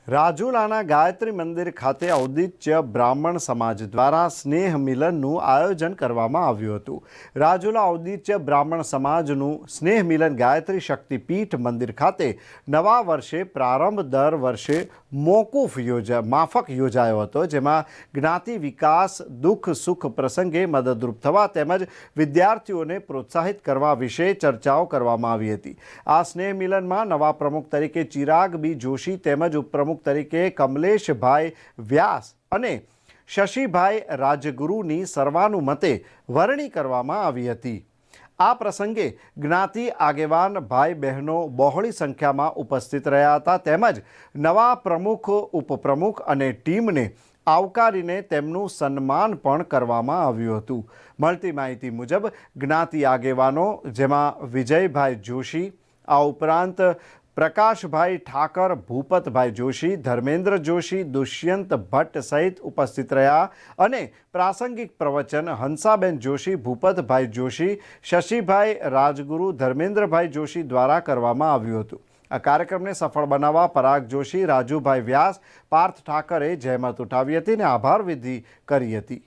રાજુલાના ગાયત્રી મંદિર ખાતે ઔદિત્ય બ્રાહ્મણ સમાજ દ્વારા સ્નેહ મિલનનું આયોજન કરવામાં આવ્યું હતું। રાજુલા ઔદિત્ય બ્રાહ્મણ સમાજનું સ્નેહ મિલન ગાયત્રી શક્તિપીઠ મંદિર ખાતે નવા વર્ષે પ્રારંભ દર વર્ષે માફક યોજાયો હતો, જેમાં જ્ઞાતિ વિકાસ, દુઃખ સુખ પ્રસંગે મદદરૂપ થવા તેમજ વિદ્યાર્થીઓને પ્રોત્સાહિત કરવા વિશે ચર્ચાઓ કરવામાં આવી હતી। આ સ્નેહ મિલનમાં નવા પ્રમુખ તરીકે ચિરાગ બી જોશી તેમજ ઉપપ્રમુખ તરીકે કમલેશભાઈ વ્યાસ અને શશીભાઈ રાજગુરુની સર્વાનુમતે વરણી કરવામાં આવી હતી। આ પ્રસંગે જ્ઞાતિ આગેવાન ભાઈ બહેનો બહોળી સંખ્યામાં ઉપસ્થિત રહ્યા હતા તેમજ નવા પ્રમુખ, ઉપપ્રમુખ અને ટીમને આવકારીને તેમનું સન્માન પણ કરવામાં આવ્યું હતું। મળતી માહિતી મુજબ જ્ઞાતિ આગેવાનો જેમાં વિજયભાઈ જોશી, આ ઉપરાંત પ્રકાશભાઈ ઠાકર, ભૂપતભાઈ જોશી, ધર્મેન્દ્ર જોશી, દુષ્યંત ભટ્ટ સહિત ઉપસ્થિત રહ્યા અને પ્રાસંગિક પ્રવચન હંસાબેન જોશી, ભૂપતભાઈ જોશી, શશીભાઈ રાજગુરુ, ધર્મેન્દ્રભાઈ જોશી દ્વારા કરવામાં આવ્યું હતું। આ કાર્યક્રમને સફળ બનાવવા પરાગ જોશી, રાજુભાઈ વ્યાસ, પાર્થ ઠાકરે જહેમત ઉઠાવી હતી અને આભાર વિધિ કરી હતી।